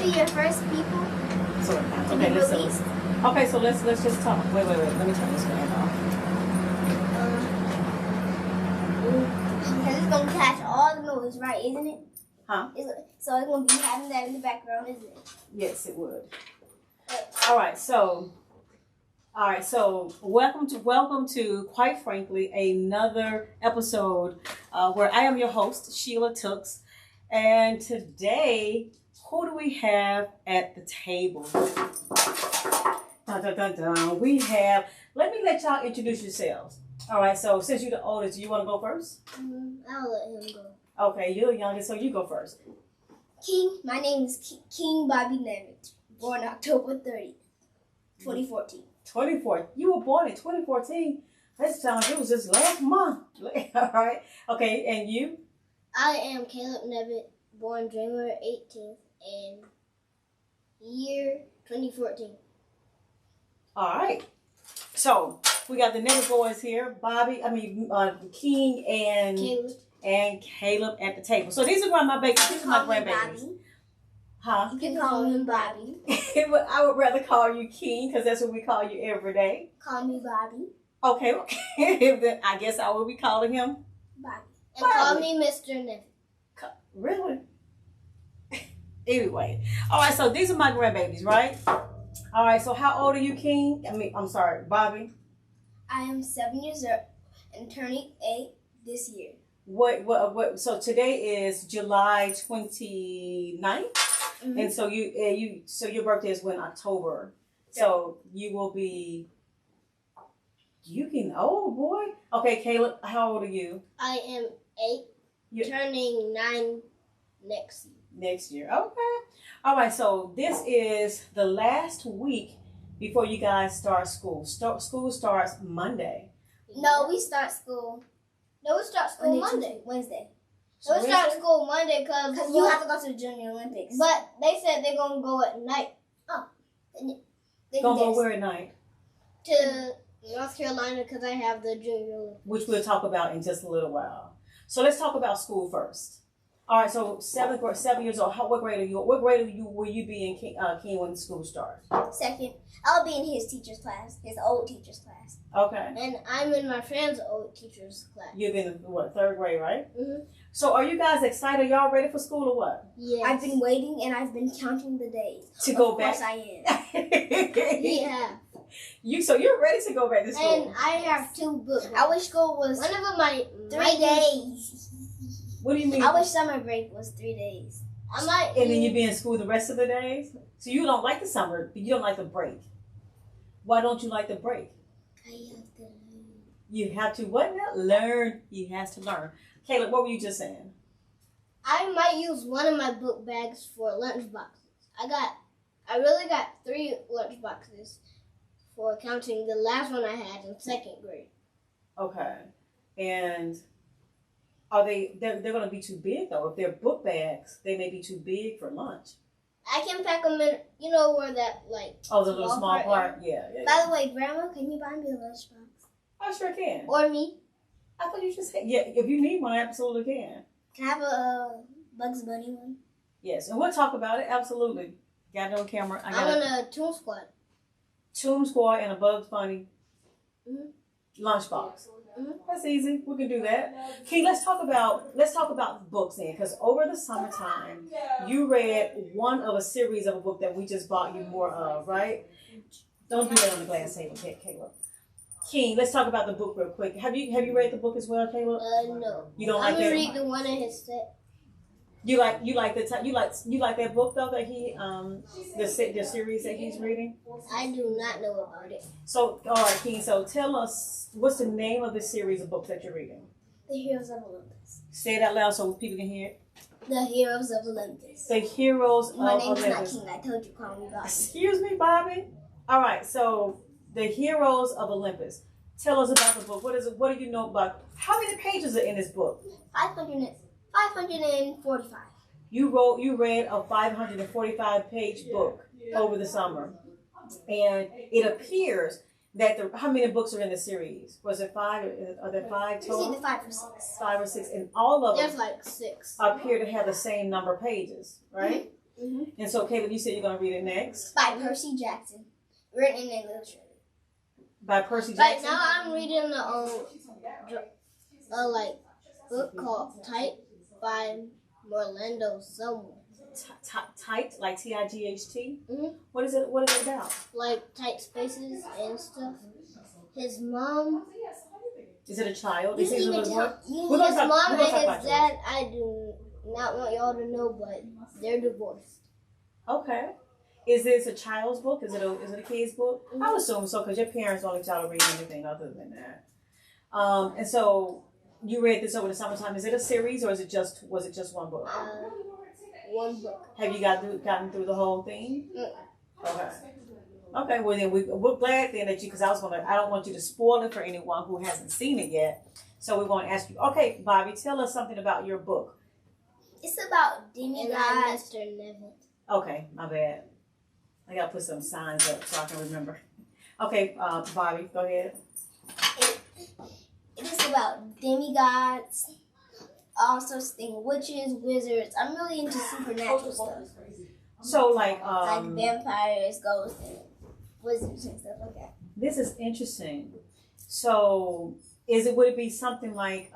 be your first people So to be released. Okay, so let's just talk. Wait. Let me turn this fan off. Because it's gonna catch all the noise, right? Isn't it? Huh? So it's gonna be having that in the background, isn't it? Yes, it would. All right, so welcome to quite frankly another episode where I am your host Sheila Tooks, and today who do we have at the table? Dun, dun, dun, dun. We have. Let me let y'all introduce yourselves. All right, so since you're the oldest, do you want to go first? I'll let him go. Okay, you're the youngest, so you go first. My name is King Bobby Nevett, born October 30th, 2014. 24. You were born in 2014. That sounds like it was just last month. All right. Okay, and you? I am Kaleub Nevett, born January 18th in year 2014. All right. So we got the Nevett boys here, King and Kaleub at the table. So these are my babies. These are my grandbabies. Huh? You can call me Bobby. I would rather call you King because that's what we call you every day. Call me Bobby. Okay. Then I guess I will be calling him Bobby. And call me Mr. Nevett. Really? Anyway. All right, so these are my grandbabies, right? All right, so how old are you, King? I'm sorry, Bobby. I am 7 years old and turning 8 this year. What? So today is July 29th, mm-hmm. And so so your birthday is when October. So you will be. You can. Oh boy. Okay, Kaleub, how old are you? I am 8, turning 9 next year. Next year. Okay. All right. So this is the last week before you guys start school. School starts Monday. No, we start school. Monday. Wednesday. So we start school Monday because you have to go to the Junior Olympics. But they said they're going to go at night. Oh. Going to go where at night? To North Carolina because I have the Junior Olympics. Which we'll talk about in just a little while. So let's talk about school first. All right, so 7 years old. What grade are you? What grade will you be in, King, when school starts? Second. I'll be in his teacher's class, his old teacher's class. Okay. And I'm in my friend's old teacher's class. You're in what, 3rd grade, right? Mm-hmm. So are you guys excited? Y'all ready for school or what? Yes. I've been waiting and I've been counting the days. To go back? Of course I am. Yeah. So you're ready to go back to school? And I have 2 books. I wish school was one of them my 3 days. What do you mean? I wish summer break was 3 days. And then you be in school the rest of the days? So you don't like the summer, but you don't like the break. Why don't you like the break? I have to learn. You have to what now? Learn. You have to learn. Kaleub, what were you just saying? I might use one of my book bags for lunch boxes. I really got 3 lunch boxes for counting the last one I had in 2nd grade. Okay. And they're going to be too big though. If they're book bags, they may be too big for lunch. I can pack them in, where that the little small part? Yeah. By the way, Grandma, can you buy me a lunchbox? I sure can. Or me? I thought you just said, yeah, if you need one, I absolutely can. Can I have a Bugs Bunny one? Yes, and we'll talk about it, absolutely. Got it on camera. I want a Toon Squad. Toon Squad and a Bugs Bunny lunchbox. Mm-hmm. That's easy. We can do that. King, let's talk about books then, because over the summertime, you read one of a series of a book that we just bought you more of, right? Don't do that on the glass table, Kaleub. King, let's talk about the book real quick. Have you read the book as well, Kaleub? No. You don't like that? I'm gonna read the one in his set. You like that book though that he the series that he's reading? I do not know about it. So all right, King. So tell us what's the name of the series of books that you're reading? The Heroes of Olympus. Say it out loud so people can hear it. The Heroes of Olympus. The Heroes of Olympus. My name is not King. I told you, call me Bobby. Excuse me, Bobby. All right. So the Heroes of Olympus. Tell us about the book. What is it? What do you know about? How many pages are in this book? 545. You read a 545-page book over the summer, and it appears that how many books are in the series? Was it 5? Are there 5 total? It's either 5 or 6. 5 or 6, and all of them there's like 6 appear to have the same number of pages, right? Mm-hmm. And so, Kaleub, you said you're going to read it next. By Percy Jackson, written and illustrated. By Percy Right Jackson? now, I'm reading a book called Type by Orlando Someone. Tight, like T-I-G-H-T? Mm-hmm. What is it about? Like tight spaces and stuff. His mom. Is it a child? You Is it a even little boy? tell his mom and his dad. I do not want y'all to know, but they're divorced. Okay. Is this a child's book? Is it a kid's book? Mm-hmm. I would assume so, because your parents don't let y'all read anything other than that. And so you read this over the summertime. Is it a series, or was it just one book? One book. Have you gotten through the whole thing? Mm-hmm. Okay. Okay. Well, then we're glad then that because I don't want you to spoil it for anyone who hasn't seen it yet. So we're going to ask you. Okay, Bobby, tell us something about your book. It's about demigods. Mr. Nevett. Okay, my bad. I gotta put some signs up so I can remember. Okay, Bobby, go ahead. It is about demigods, all sorts of things, witches, wizards. I'm really into supernatural stuff. So like vampires, ghosts, and wizards and stuff like that. This is interesting. So would it be something like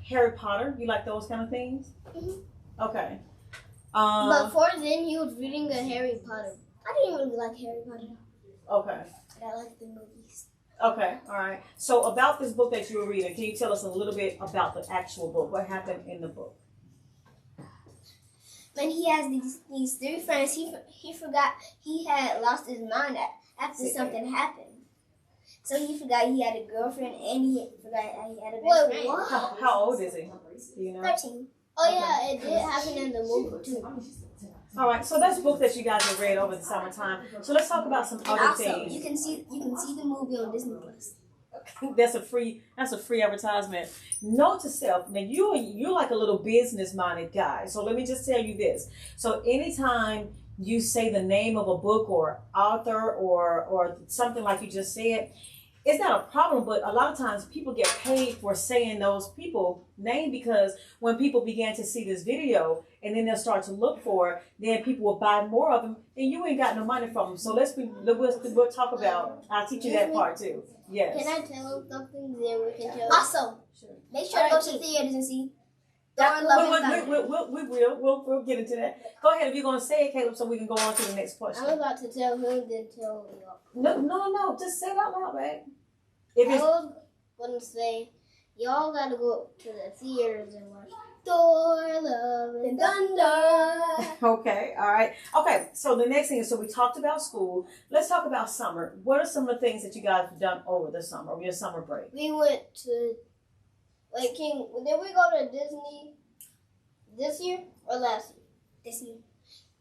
Harry Potter? You like those kind of things? Mm-hmm. Okay. But before then, he was reading the Harry Potter. I didn't really like Harry Potter. Okay. But I like the movies. Okay, all right. So about this book that you were reading, can you tell us a little bit about the actual book? What happened in the book? When he has these three friends, he forgot he had lost his mind after something happened. So he forgot he had a girlfriend and he forgot he had a best friend. What? How old is he? Do you know? 13. Oh yeah, it did happen in the movie too. All right, so that's a book that you guys have read over the summertime. So let's talk about some other things. You can see the movie on Disney Plus. That's a free advertisement. Note to self. Now you're like a little business minded guy. So let me just tell you this. So anytime you say the name of a book or author or something like you just said, it's not a problem, but a lot of times people get paid for saying those people name because when people begin to see this video and then they'll start to look for it, then people will buy more of them and you ain't got no money from them. So we'll talk about, I'll teach you that part too. Yes. Can I tell them something that we can tell? Also, make sure to go to the theaters and see. We'll get into that. Go ahead if you're going to say it, Kaleub, so we can go on to the next question. I'm about to tell him, then tell y'all. No. Just say it out loud, babe. I was going to say, y'all got to go to the theaters and watch Thor, Love, and Thunder. Okay, all right. Okay, so the next thing is, so we talked about school. Let's talk about summer. What are some of the things that you guys have done over the summer, over your summer break? We went to, did we go to Disney this year or last year? This year.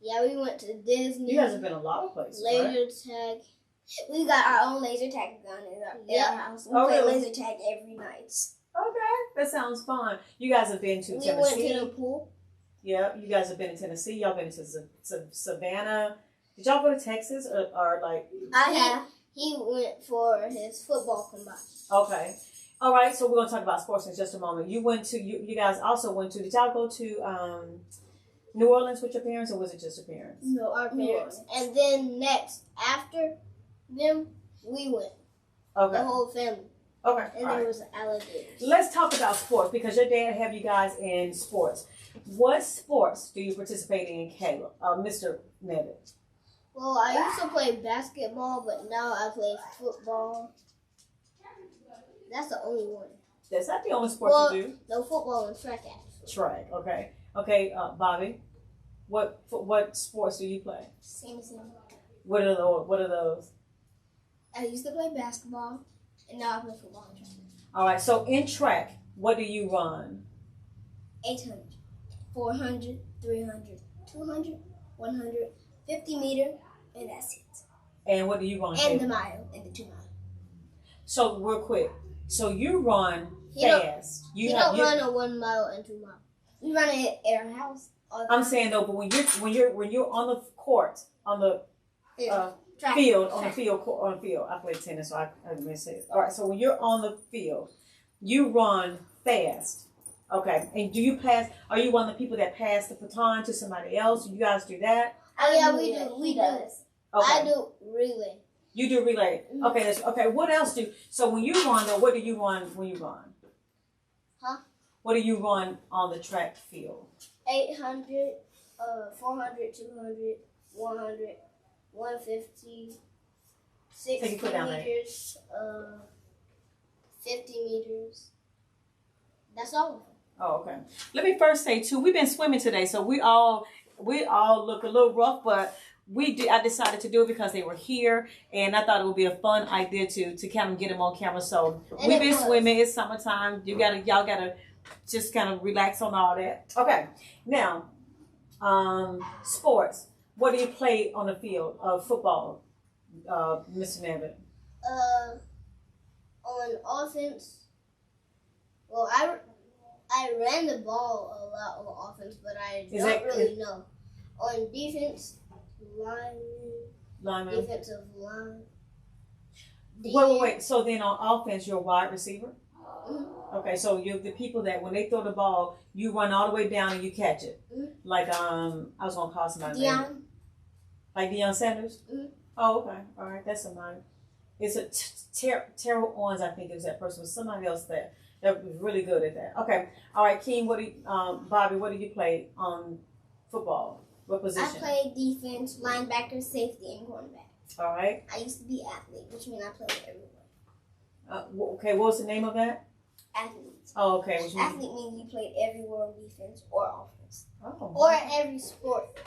Yeah, we went to Disney. You guys have been a lot of places, laser tag. We got our own laser tag gun in our house. We play laser tag every night. Okay, that sounds fun. You guys have been to Tennessee. We went to the pool. Yeah, you guys have been in Tennessee. Y'all been to Savannah. Did y'all go to Texas or like? I have. He went for his football combine. Okay. All right, so we're going to talk about sports in just a moment. You guys also went to, did y'all go to New Orleans with your parents or was it just your parents? No, our parents. And then next, after them, we went. Okay. The whole family. Okay. And there was alligators. Let's talk about sports because your dad have you guys in sports. What sports do you participate in, Kaleub? Mr. Nevett? Well, I used to play basketball, but now I play football. That's the only one. That's not the only sport you do. No, football and track actually. Track, okay. Okay, Bobby, what sports do you play? Same. What are those? I used to play basketball, and now I play football and track. All right, so in track, what do you run? 800, 400, 300, 200, 100, 50 meter, and that's it. And what do you run? And the mile, and the 2 mile. So real quick, so you run fast. You don't run a 1 mile and 2 mile. You run it at our house. I'm saying though, but when you're on the court, on the field, on the field. I play tennis, so I miss it. All right, so when you're on the field, you run fast. Okay. And do you pass? Are you one of the people that pass the baton to somebody else? Do you guys do that? Oh yeah, we do. We do. Okay. I do relay. You do relay. Okay. Okay. What else do? So when you run, though, what do you run when you run? Huh? What do you run on the track field? 800, 400, 200, 100, 150, 60 meters, 50 meters. That's all of them. Oh, okay. Let me first say too, we've been swimming today, so we all look a little rough, but I decided to do it because they were here, and I thought it would be a fun idea to kind of get them on camera. So And we've been swimming. It's summertime. Y'all gotta just kind of relax on all that. Okay. Now, sports. What do you play on the field of football, Mr. Nevett? On offense, well, I ran the ball a lot on offense, but I don't really know. On defense, lineman, defensive line. Wait. So then on offense, you're a wide receiver? Mm-hmm. Okay, so you're the people that when they throw the ball, you run all the way down and you catch it. Mm-hmm. Like I was gonna call somebody Deion. Like Deion Sanders? Mm-hmm. Oh, okay. All right, that's somebody. It's a Terrell Owens, I think it was that person. It was somebody else that was really good at that. Okay. All right, Keem, Bobby, what do you play on football? What position? I play defense, linebacker, safety, and cornerback. All right. I used to be athlete, which means I played everywhere. Okay, what was the name of that? Athlete. Oh, okay. Athlete means you played everywhere on defense or offense. Oh. Or every sport.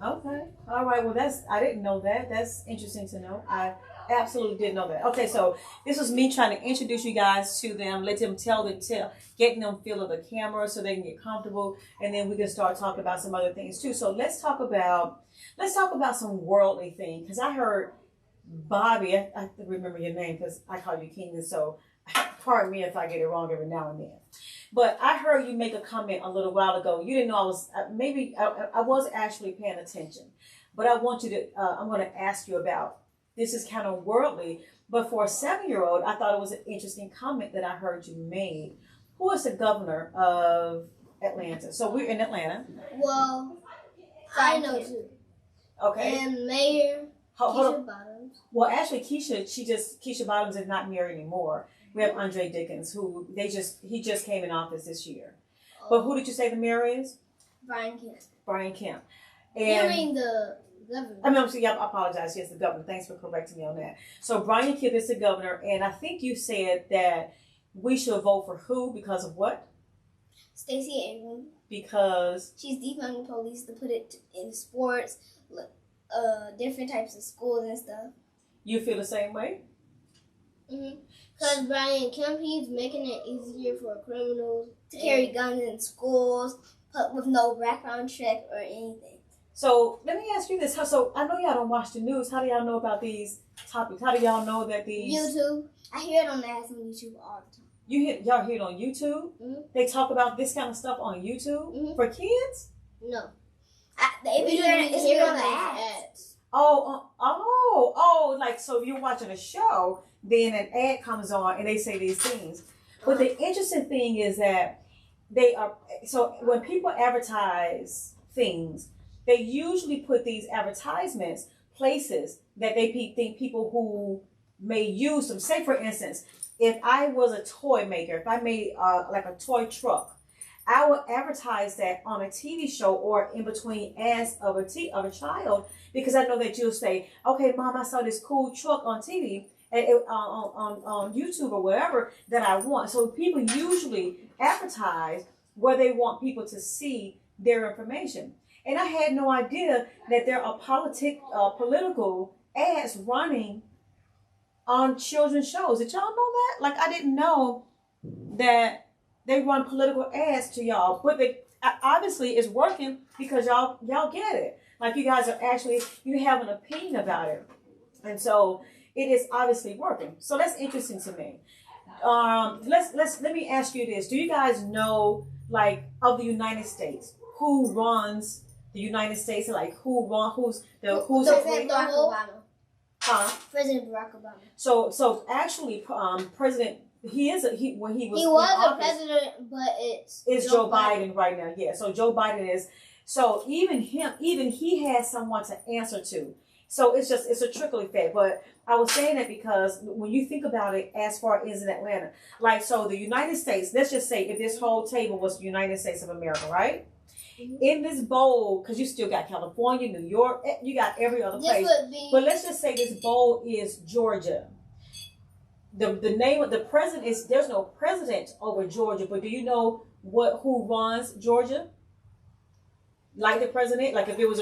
Okay. All right. Well, I didn't know that. That's interesting to know. I absolutely didn't know that. Okay, so this was me trying to introduce you guys to them, let them getting them feel of the camera so they can get comfortable, and then we can start talking about some other things too. So let's talk about some worldly thing, because I heard Bobby, I remember your name because I call you King, and so pardon me if I get it wrong every now and then. But I heard you make a comment a little while ago. You didn't know I was I was actually paying attention, but I want you to. I'm going to ask you about. This is kind of worldly, but for a 7-year-old, I thought it was an interesting comment that I heard you made. Who is the governor of Atlanta? So we're in Atlanta. Well, I know too. Okay. And Mayor Keisha Bottoms. Well, actually, Keisha Bottoms is not mayor anymore. We have Andre Dickens, who he just came in office this year. Oh. But who did you say the mayor is? Brian Kemp. Brian Kemp. And you mean the governor? I apologize. Yes, the governor. Thanks for correcting me on that. So Brian Kemp is the governor, and I think you said that we should vote for who because of what? Stacey Abrams. Because she's defunding police to put it in sports, different types of schools and stuff. You feel the same way? Because Brian Kemp, he's making it easier for criminals to carry guns in schools, but with no background check or anything. So let me ask you this. So I know y'all don't watch the news. How do y'all know about these topics? How do y'all know that these... YouTube. I hear it on ads on YouTube all the time. Y'all hear it on YouTube? Mm-hmm. They talk about this kind of stuff on YouTube for kids? No. They be hearing on the ads. Oh, like, so you're watching a show, then an ad comes on and they say these things. But the interesting thing is that so when people advertise things, they usually put these advertisements places that they think people who may use them. Say, for instance, if I was a toy maker, if I made like a toy truck, I would advertise that on a TV show or in between ads of a child, because I know that you'll say, okay, Mom, I saw this cool truck on TV and on YouTube or wherever that I want. So people usually advertise where they want people to see their information. And I had no idea that there are political ads running on children's shows. Did y'all know that? Like, I didn't know that they run political ads to y'all, but obviously it's working because y'all get it. Like, you guys are you have an opinion about it, and so it is obviously working. So that's interesting to me. Let me ask you this: do you guys know, like, of the United States, who runs the United States? Like, who's President Barack Obama. Huh? President Barack Obama. So actually, President He is when he was He was in a office, president, but it's Joe Biden right now. Yeah, so Joe Biden is. So even he has someone to answer to. So it's a trickle effect. But I was saying that because when you think about it, as far as in Atlanta, like so the United States, let's just say if this whole table was the United States of America, right? In this bowl, because you still got California, New York, you got every other place. But let's just say this bowl is Georgia. The name of the president is, there's no president over Georgia, but do you know who runs Georgia? Like the president, like if it was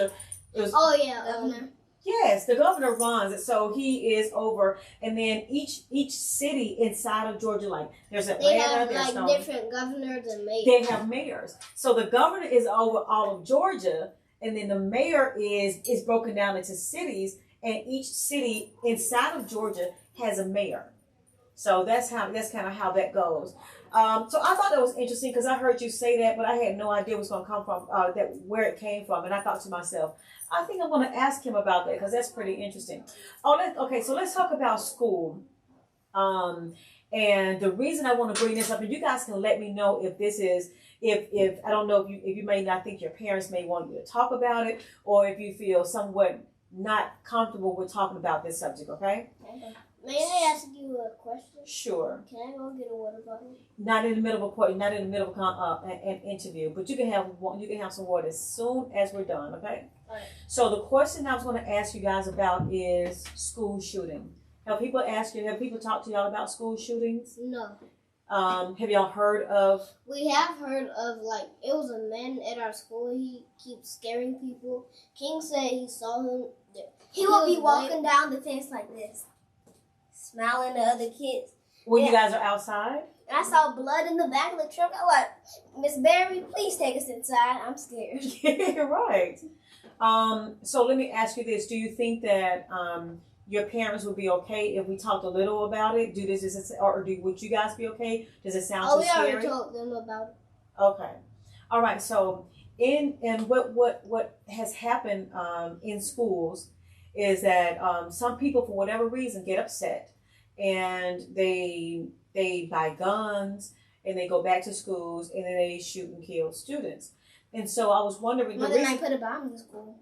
oh yeah, governor. Yes, the governor runs it, so he is over, and then each city inside of Georgia, like there's Atlanta, they have like different governors and mayors. They have mayors, so the governor is over all of Georgia, and then the mayor is broken down into cities, and each city inside of Georgia has a mayor. So that's kind of how that goes. So I thought that was interesting because I heard you say that, but I had no idea where it was going to come from, where it came from, and I thought to myself, I think I'm going to ask him about that because that's pretty interesting. Okay, so let's talk about school. And the reason I want to bring this up, and you guys can let me know if this is, if I don't know if you may not think your parents may want you to talk about it, or if you feel somewhat not comfortable with talking about this subject. Okay. May I ask you a question? Sure. Can I go get a water bottle? Not in the middle of an interview, but you can have some water as soon as we're done. Okay. All right. So the question I was going to ask you guys about is school shooting. Have people talked to y'all about school shootings? No. Have y'all heard of? We have heard of, like, it was a man at our school. He keeps scaring people. King said he saw him. He will be walking down the fence like this, smiling at other kids. When you guys are outside? And I saw blood in the back of the truck. I was like, Miss Barry, please take us inside. I'm scared. Yeah, right. So let me ask you this. Do you think that your parents would be okay if we talked a little about it? Would you guys be okay? Does it sound too scary? We already told them about it. Okay. All right. So what has happened in schools is that some people, for whatever reason, get upset and they buy guns and they go back to schools and then they shoot and kill students. And so I was wondering, they might put a bomb in the school.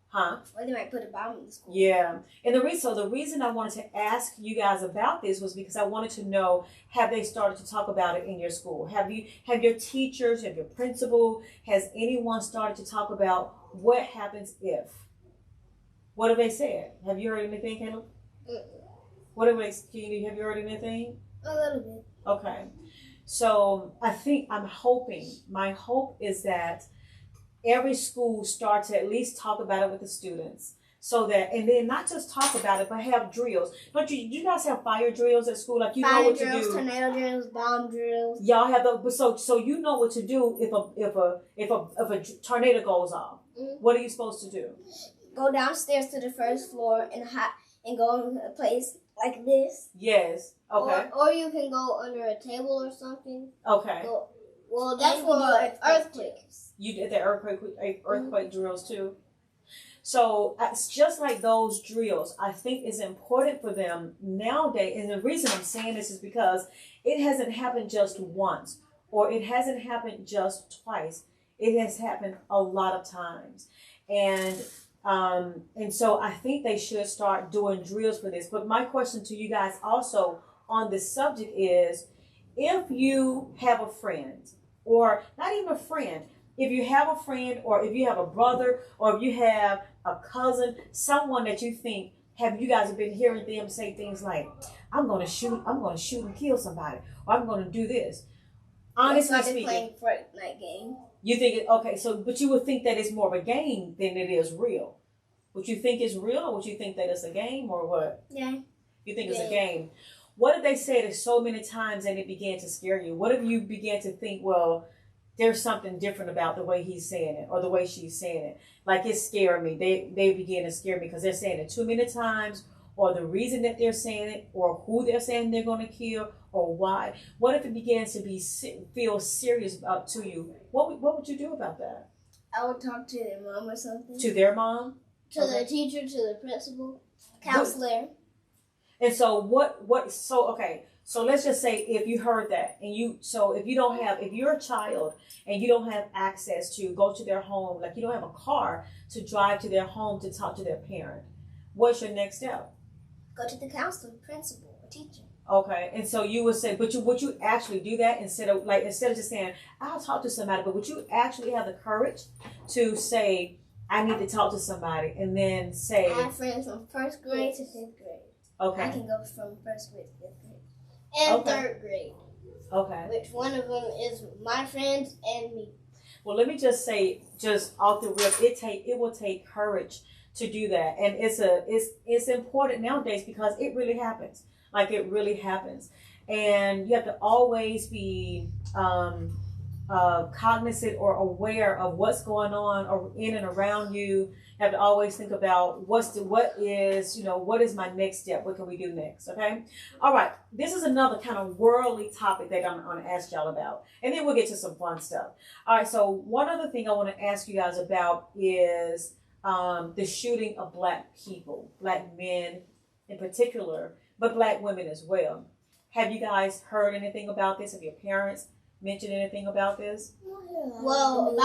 Huh? Or they might put a bomb in the school. Yeah. And the reason I wanted to ask you guys about this was because I wanted to know, have they started to talk about it in your school? Have your teachers, have your principal, has anyone started to talk about what happens if? What have they said? Have you heard anything, Kaleub? What have you heard anything? A little bit. Okay. So my hope is that every school starts to at least talk about it with the students, so that, and then not just talk about it, but have drills. Don't you guys have fire drills at school? Like, you know what to do. Fire drills, tornado drills, bomb drills. Y'all have so you know what to do if a tornado goes off. Mm-hmm. What are you supposed to do? Go downstairs to the first floor and go in a place like this. Yes. Okay. Or you can go under a table or something. Okay. Well, that's for earthquakes. You did the earthquake drills too. So it's just like those drills. I think it's important for them nowadays. And the reason I'm saying this is because it hasn't happened just once, or it hasn't happened just twice. It has happened a lot of times. And so I think they should start doing drills for this. But my question to you guys also on this subject is, if you have a friend, or not even a friend, if you have a friend, or if you have a brother, or if you have a cousin, someone that you think, have you guys been hearing them say things like, I'm going to shoot and kill somebody, or I'm going to do this. Honestly speaking, playing Fortnite game. You think but you would think that it's more of a game than it is real. Would you think it's real, or would you think that it's a game, or what? Yeah. You think it's a game. What if they said it so many times and it began to scare you? What if you began to think, well, there's something different about the way he's saying it or the way she's saying it? Like, it's scaring me. They begin to scare me because they're saying it too many times, or the reason that they're saying it, or who they're saying they're going to kill, or why. What if it begins to feel serious to you? What would you do about that? I would talk to their mom or something. To their mom? To the teacher, to the principal, counselor. And so So let's just say if you heard that and if you're a child and you don't have access to go to their home, like you don't have a car to drive to their home to talk to their parent, what's your next step? Go to the counselor, principal, or teacher. Okay, and so you would say, but would you actually do that instead of just saying, I'll talk to somebody, but would you actually have the courage to say, I need to talk to somebody, and then say, I have friends from first grade to fifth grade. Okay. I can go from first grade to fifth grade. And third grade. Okay. Which one of them is my friends and me. Well, let me just say, just off the rip, it will take courage to do that, and it's important nowadays because it really happens. Like it really happens, and you have to always be cognizant or aware of what's going on or in and around you. You have to always think about what is my next step? What can we do next? Okay. All right. This is another kind of worldly topic that I'm going to ask y'all about, and then we'll get to some fun stuff. All right. So one other thing I want to ask you guys about is the shooting of Black people, Black men in particular, but Black women as well. Have you guys heard anything about this? Have your parents mentioned anything about this? Well,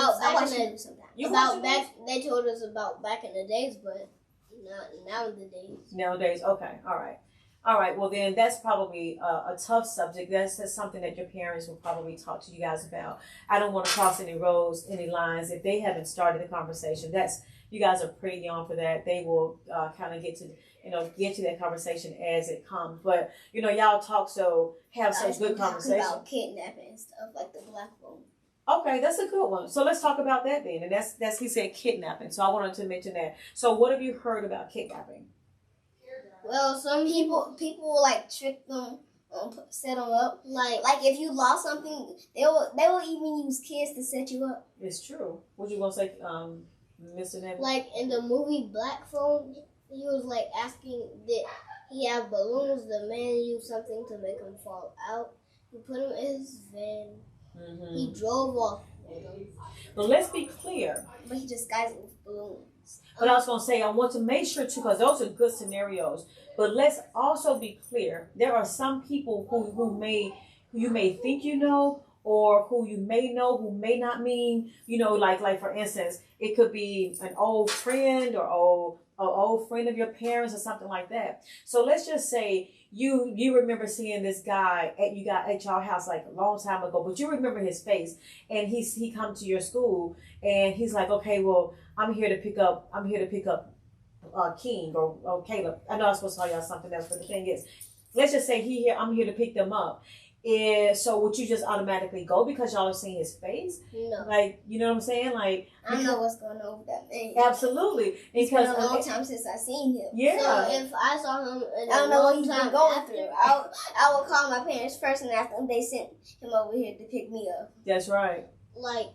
they told us about back in the days, but not nowadays. Nowadays, okay, all right. Well, then that's probably a tough subject. That's something that your parents will probably talk to you guys about. I don't want to cross any roads, any lines if they haven't started the conversation. You guys are pretty young for that. They will kind of get to that conversation as it comes. But y'all talk have some good conversation about kidnapping and stuff like the Black woman. Okay, that's a good one. So let's talk about that then. And that's he said kidnapping. So I wanted to mention that. So what have you heard about kidnapping? Well, some people like trick them, set them up. Like if you lost something, they will even use kids to set you up. It's true. What you gonna say, Mr. Nevett? Like in the movie Black Phone, he was like asking did he have balloons. The man used something to make him fall out. He put him in his van. Mm-hmm. He drove off with him. But let's be clear. But he disguised it with balloons. But I was going to say, I want to make sure too, because those are good scenarios. But let's also be clear. There are some people who you may think you know, or who you may know, who may not mean, like for instance, it could be an old friend or old friend of your parents or something like that. So let's just say you remember seeing this guy at y'all house like a long time ago, but you remember his face, and he come to your school and he's like, okay, well, I'm here to pick up King or Kaleub. I know I'm supposed to tell y'all something else, but the thing is, let's just say I'm here to pick them up. So would you just automatically go because y'all have seen his face? No. Like, you know what I'm saying? Like, I know what's going on with that man. Absolutely. It's been a long time since I seen him. Yeah. So if I saw him I don't know what he's been going through. I will call my parents first and ask them if they sent him over here to pick me up. That's right. Like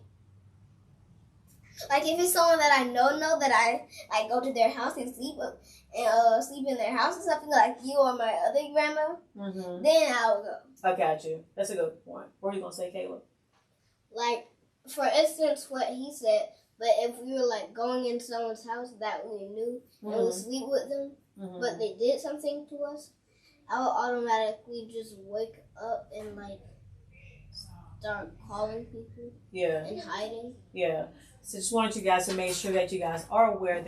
if it's someone that I know that I go to their house and sleep in their house or something, like you or my other grandma, then I'll go. I got you. That's a good point. What are you gonna say, Kaleub? Like, for instance, what he said. But if we were like going in someone's house that we knew and we sleep with them, but they did something to us, I would automatically just wake up and like start calling people. Yeah. And hiding. Yeah. So just wanted you guys to make sure that you guys are aware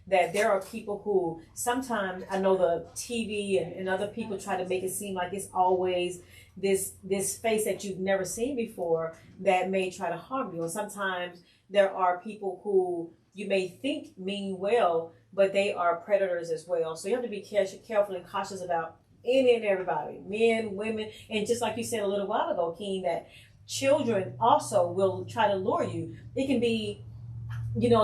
that there are people who sometimes, I know the TV and other people try to make it seem like it's always this face that you've never seen before that may try to harm you. And sometimes there are people who you may think mean well, but they are predators as well. So you have to be careful and cautious about any and everybody, men, women, and just like you said a little while ago, Keen, that children also will try to lure you. It can be,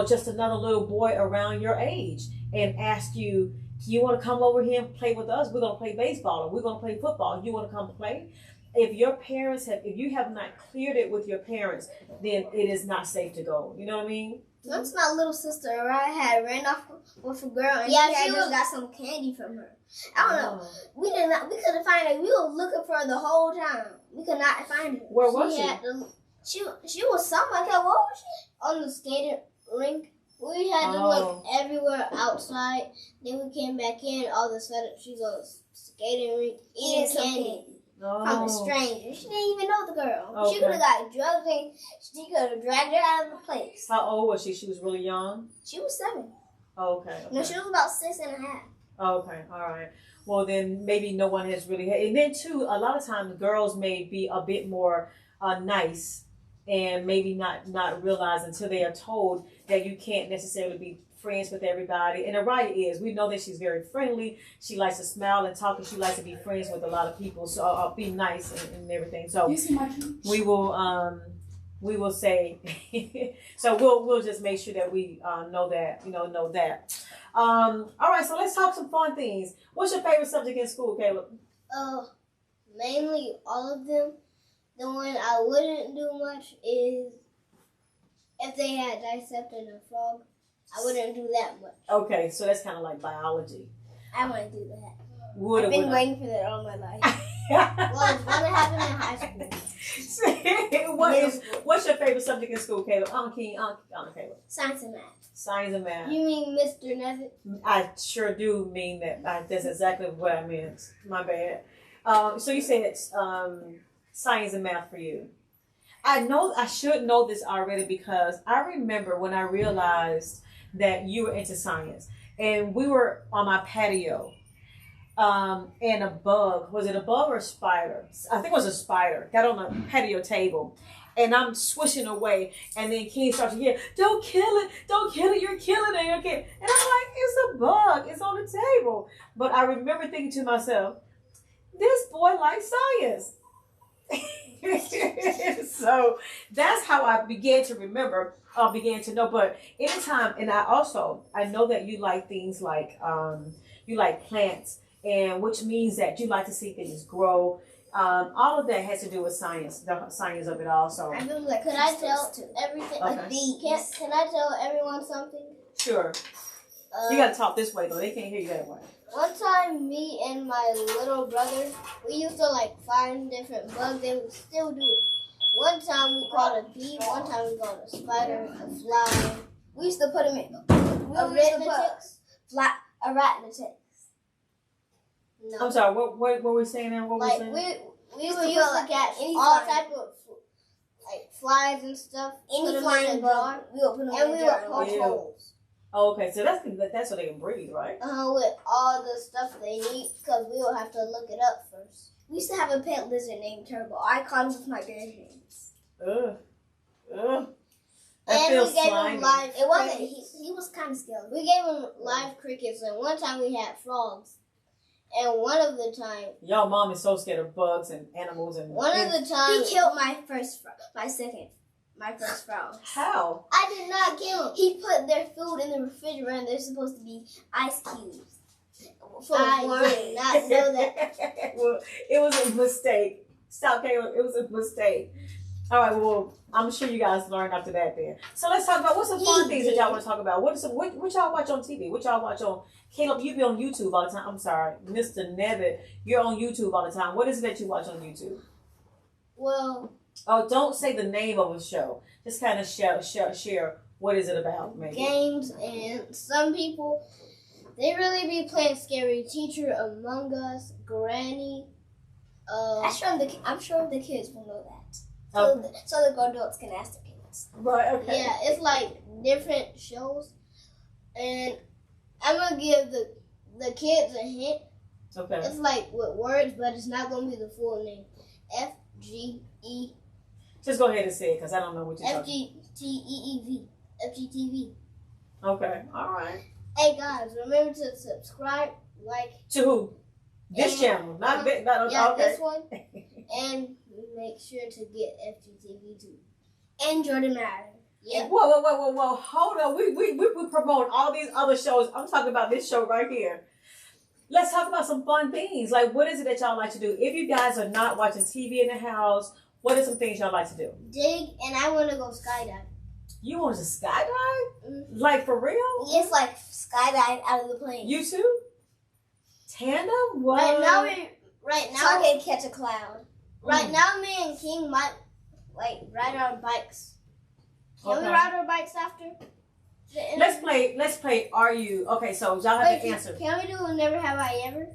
just another little boy around your age and ask you, you want to come over here and play with us? We're going to play baseball or we're going to play football. You want to come play? If you have not cleared it with your parents, then it is not safe to go. You know what I mean? Once my little sister had ran off with a girl and she just got some candy from her. I don't know. We couldn't find her. We were looking for her the whole time. We could not find her. Where was she? She was somewhere. What was she? On the skating rink. We had to look everywhere outside. Then we came back in. All of a sudden, she's on the skating rink eating candy. from a stranger. She didn't even know the girl. Okay. She could have got drugged and she could have dragged her out of the place. How old was she? She was really young? She was 7. Okay. No, she was about 6.5. Okay, all right. Well, then maybe no one has really had. And then, too, a lot of times girls may be a bit more nice and maybe not realize until they are told that you can't necessarily be friends with everybody. And Araya is. We know that she's very friendly. She likes to smile and talk, and she likes to be friends with a lot of people. So I'll be nice and everything. So we will say. So we'll just make sure that we know that know that. All right. So let's talk some fun things. What's your favorite subject in school, Kaleub? Mainly all of them. The one I wouldn't do much is if they had dissected a frog. I wouldn't do that much. Okay, so that's kind of like biology. I want to do that. Would I've been waiting for that all my life. Well, it's gonna happen in high school. What's your favorite subject in school, Kaleub? Kaleub. Science and math. Science and math. You mean Mr. Nevett? I sure do mean that. That's exactly what I meant. My bad. So you said it's science and math for you. I should know this already because I remember when I realized that you were into science, and we were on my patio, and a bug, was it a bug or a spider? I think it was a spider, got on the patio table, and I'm swishing away, and then King starts to yell, don't kill it, you're killing it, okay? And I'm like, it's a bug, it's on the table. But I remember thinking to myself, this boy likes science. So that's how I began to remember, began to know. But anytime, and I know that you like things like you like plants, and which means that you like to see things grow. All of that has to do with science, the science of it all. So I really like. Could I tell everything? Okay. Can I tell everyone something? Sure. You gotta talk this way though. They can't hear you that way. One time, me and my little brother, we used to find different bugs, and we still do it. One time we caught a bee, one time we caught a spider, a fly. We used to put them in. Arachnotics. No. I'm sorry. What were we saying now? What were we saying? We used to catch all type of flies and stuff. Any flying bug, we would put them in the jar. Poke holes. Oh, okay, so that's so they can breathe, right? With all the stuff they need, because we will have to look it up first. We used to have a pet lizard named Turbo. I caught him with my bare hands. Ugh. And we gave him live. It wasn't. He was kind of scary. We gave him live crickets, and one time we had frogs. And one of the time, y'all mom is so scared of bugs and animals and. One of the times he killed my first frog. How? I did not kill him. He put their food in the refrigerator, and they're supposed to be ice cubes. I did not know that. Well, it was a mistake. Stop, Kaleub. It was a mistake. All right. Well, I'm sure you guys learned after that. Then. So let's talk about what's some fun things that y'all want to talk about. What y'all watch on TV? What y'all watch on? Kaleub, you be on YouTube all the time. I'm sorry, Mr. Nevett, you're on YouTube all the time. What is it that you watch on YouTube? Well. Oh, don't say the name of a show. Just kind of share what is it about, maybe. Games, and some people, they really be playing Scary Teacher, Among Us, Granny. I'm sure the kids will know that. So the adults can ask their kids. Right, okay. Yeah, it's different shows. And I'm going to give the kids a hint. Okay. It's with words, but it's not going to be the full name. FGE. Just go ahead and say it, because I don't know what you're talking about. FGTEEV. FGTV. Okay, all right. Hey, guys, remember to subscribe, To who? This channel, not okay. This one. And make sure to get FGTV too. And Jordan Madden. Yeah. Whoa. Hold on. We promote all these other shows. I'm talking about this show right here. Let's talk about some fun things. What is it that y'all like to do? If you guys are not watching TV in the house, what are some things y'all like to do? Dig, and I want to go skydive. You want to skydive? Mm-hmm. For real? Yes, skydive out of the plane. You too? Tandem? What? Right now, so I can catch a cloud. Right now, me and King might ride our bikes. Can we ride our bikes after? Let's play Are You? Okay, so y'all have to answer. Can we do Never Have I Ever?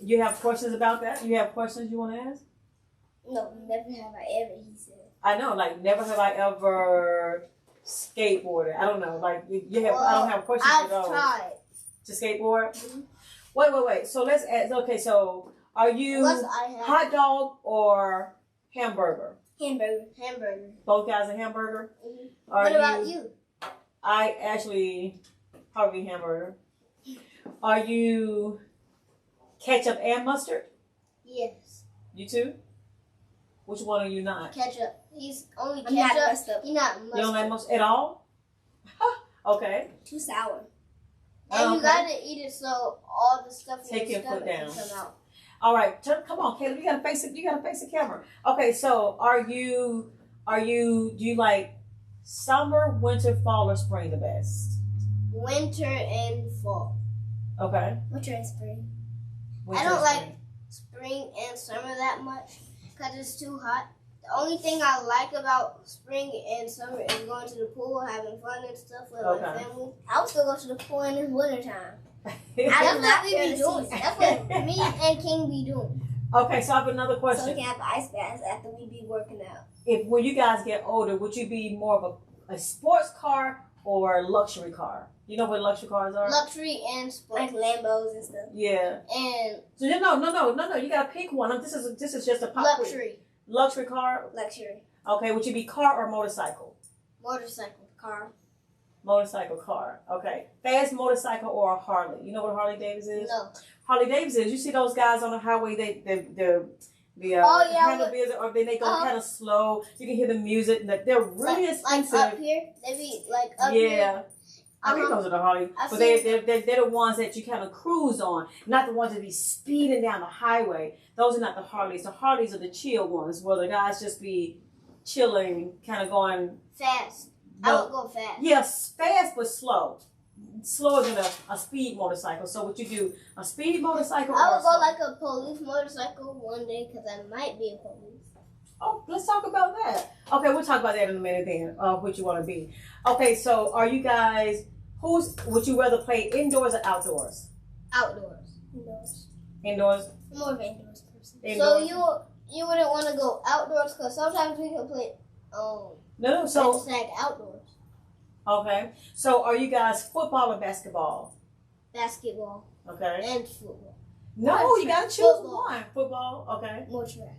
You have questions about that? You have questions you want to ask? No, never have I ever, he said. I know, like, never have I ever skateboarded. I don't know, like, you have. Well, I don't have questions for those. I've tried. To skateboard? Mm-hmm. Wait. So let's ask, okay, so are you hot dog or hamburger? Hamburger. Both guys are hamburger? Mm-hmm. What about you? I actually probably hamburger. Are you ketchup and mustard? Yes. You too? Which one are you not? Ketchup. He's only I'm not ketchup. mustard. He's not mustard. You don't like mustard at all? Okay. Too sour. And you Okay. gotta eat it so all the stuff in Take your stomach foot down. can come out. All right, come on, Caleb. You gotta face it. You gotta face the camera. Okay, so do you like summer, winter, fall, or spring the best? Winter and fall. Okay. Winter and spring. Winter I don't or like spring? spring and summer that much because it's too hot. The only thing I like about spring and summer is going to the pool, having fun and stuff with my family. I would still go to the pool in the wintertime. That's do not what we care be to doing. see. That's what me and King be doing. Okay, so I have another So question. we can have ice baths after we be working out. If when you guys get older, would you be more of a sports car or a luxury car? You know what luxury cars are? Luxury and sports. Like Lambos and stuff. Yeah. And So no. You gotta pick one. This is just a pop quiz. Luxury car. Luxury. Okay. Would you be car or motorcycle? motorcycle. Car. Motorcycle, car. Okay. Fast motorcycle or a Harley? You know what a Harley Davidson is? No. Harley Davidson. You see those guys on the highway? The Oh, yeah, handlebars, or they go kind of slow. You can hear the music. They're really expensive. Like up here, they be like up Yeah. here. I think those are the Harley, but they're the ones that you kind of cruise on, not the ones that be speeding down the highway. Those are not the Harleys. The Harleys are the chill ones, where the guys just be chilling, kind of going Fast. I would go fast. Yes, fast but slow. Slower than a speed motorcycle. So what you do, a speed motorcycle? I or would go slow? like a police motorcycle one day because I might be a police. Oh, let's talk about that. Okay, we'll talk about that in a minute then, what you want to be. Okay, so are you guys, would you rather play indoors or outdoors? Outdoors. Indoors? I'm more of an indoors person. Indoors. So you wouldn't want to go outdoors because sometimes we can play No, so, snag outdoors. okay. So are you guys football or basketball? Basketball Okay. and football. No, you got to choose one. Football, okay. More track.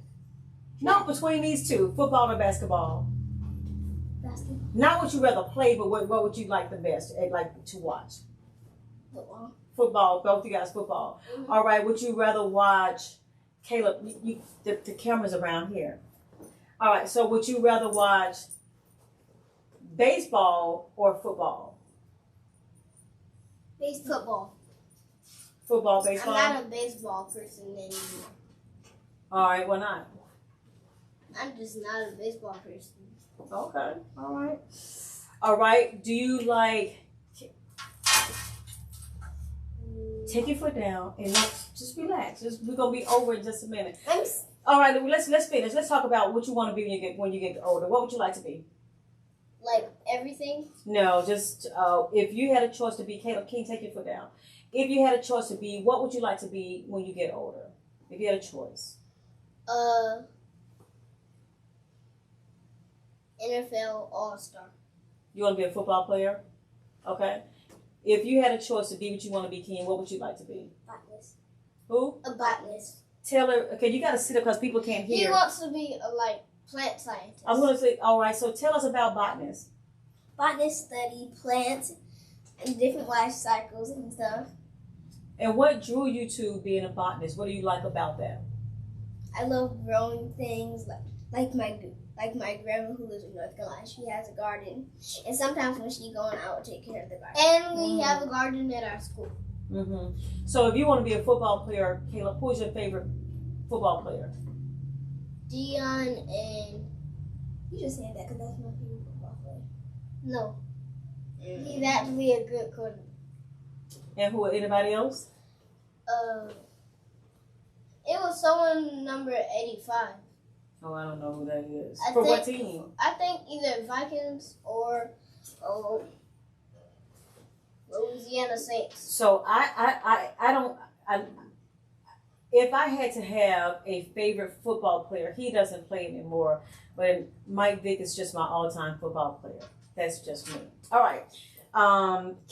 No, between these two, football or basketball? Basketball. Not what you rather play, but what would you like the best, like to watch? Football. Football, both you guys football. Mm-hmm. All right, would you rather watch, Caleb, the camera's around here. All right, so would you rather watch baseball or football? Football. Football, baseball? I'm not a baseball person anymore. All right, why not? I'm just not a baseball person. Okay, all right. All right, do you like, take your foot down and just relax. We're going to be over in just a minute. All right, let's finish. Let's talk about what you want to be when you get older. What would you like to be? Like everything? No, just if you had a choice to be, Caleb King, take your foot down. If you had a choice to be, what would you like to be when you get older? If you had a choice. NFL All-Star. You want to be a football player? Okay. If you had a choice to be what you want to be, King, what would you like to be? Botanist. Who? A botanist. Taylor. Okay, you got to sit up because people can't hear. He wants to be a plant scientist. I'm going to say, all right, so tell us about botanists. Botanists study plants and different life cycles and stuff. And what drew you to being a botanist? What do you like about that? I love growing things like my grandma who lives in North Carolina. She has a garden, and sometimes when she's going, I would take care of the garden. And we have a garden at our school. Mm-hmm. So if you want to be a football player, Caleb, who's your favorite football player? Dion and... You just said that because that's my favorite football player. No. He's actually a good quarterback. And who? Anybody else? It was someone number 85. Oh, I don't know who that is. I For think, what team? I think either Vikings or Louisiana Saints. So if I had to have a favorite football player, he doesn't play anymore, but Mike Vick is just my all-time football player. That's just me. All right.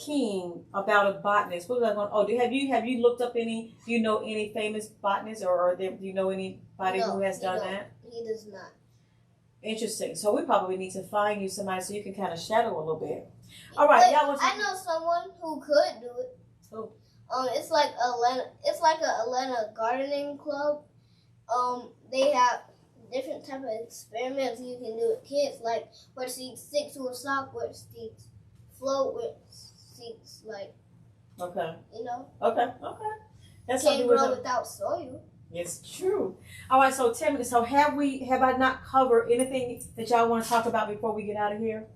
King, about a botanist. What was I going? Oh, have you looked up any? Do you know any famous botanists, or do you know anybody who has done that? He does not. Interesting. So we probably need to find you somebody so you can kind of shadow a little bit. All right, y'all. I know someone who could do it. Who? It's like a Atlanta gardening club. They have different type of experiments you can do with kids, like where seeds stick to a sock, where seeds float, where seeds like. Okay. You know. Okay. That's can't grow without soil. It's true. All right. So tell me. So have I not covered anything that y'all want to talk about before we get out of here?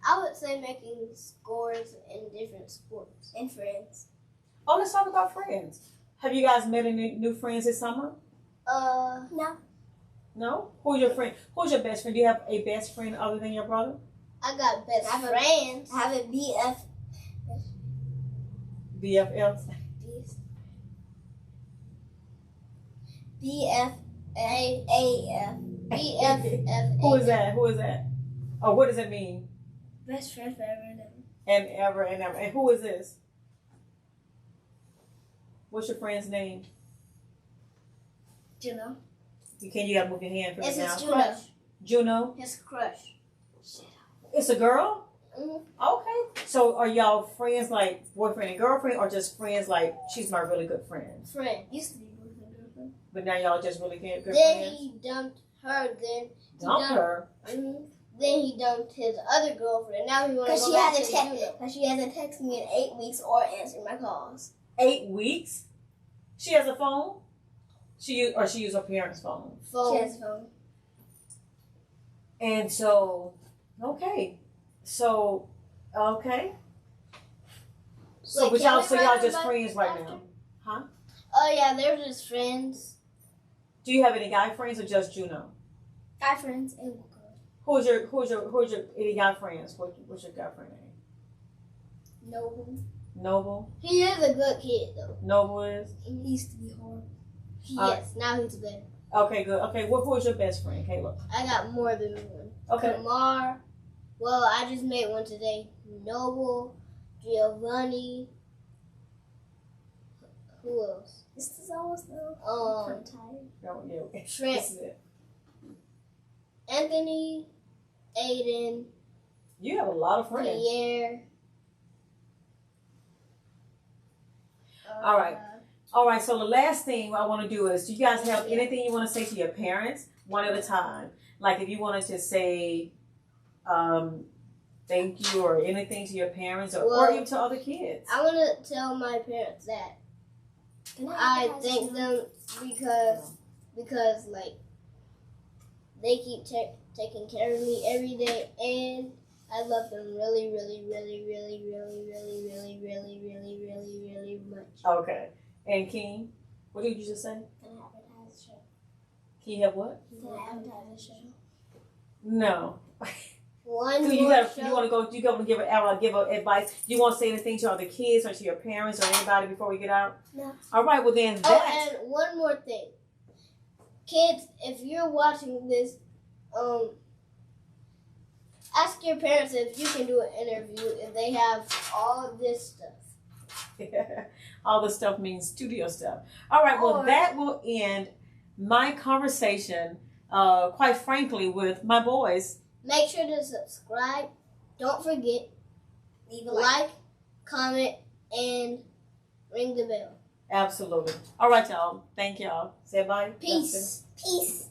I would say making scores in different sports and friends. Oh, let's talk about friends. Have you guys met any new friends this summer? No. No? Who's your friend? Who's your best friend? Do you have a best friend other than your brother? I got best friends. I have a BF. BFFs? BFAAF. BFF. Who is that? Oh, what does it mean? Best friend forever and ever. And ever and ever. And who is this? What's your friend's name? Juno. You gotta move your hand for me now. It's his Juno. Juno? His crush. It's a girl? Mm-hmm. Okay. So are y'all friends like boyfriend and girlfriend, or just friends like she's my really good friend? Friend. Used to be boyfriend and girlfriend. But now y'all just really good friends? Then he dumped her. Dumped her? Mm-hmm. Then he dumped his other girlfriend. Now he wants to go back to Juno. Because she hasn't texted me in 8 weeks or answered my calls. 8 weeks? She has a phone? She used her parents' phone. She has a phone. And so, okay. So, okay. So, Wait, y'all just friends right now, huh? Oh yeah, they're just friends. Do you have any guy friends or just Juno? Guy friends and girl. Who's your any guy friends? What's your guy friend name? Noble. Noble. He is a good kid though. Noble is. He used to be horrible. Yes, now he's better. Okay, good. Okay, who's your best friend, Kaleub? I got more than one. Okay. Kamar. Well, I just made one today. Noble, Giovanni. Who else? This is almost though. I'm tired. Oh, yeah. Trent. Anthony, Aiden. You have a lot of friends. Pierre. All right. So the last thing I want to do is, do you guys have anything you want to say to your parents, one at a time? Like if you wanted to say thank you or anything to your parents or even to other kids. I want to tell my parents that I thank them because like they keep taking care of me every day, and I love them really, really, really, really, really, really, really, really, really, really, really much. Okay. And King, what did you just say? Can I advertise the show? Can you have what? Can I advertise the show? No. You want to give advice? Do you want to say anything to other kids or to your parents or anybody before we get out? No. All right. Well then. And one more thing, kids, if you're watching this, ask your parents if you can do an interview if they have all this stuff. All this stuff means studio stuff. All right. Well, that will end my conversation. Quite frankly, with my boys. Make sure to subscribe. Don't forget, leave a like, comment, and ring the bell. Absolutely. All right, y'all. Thank y'all. Say bye. Peace. Peace.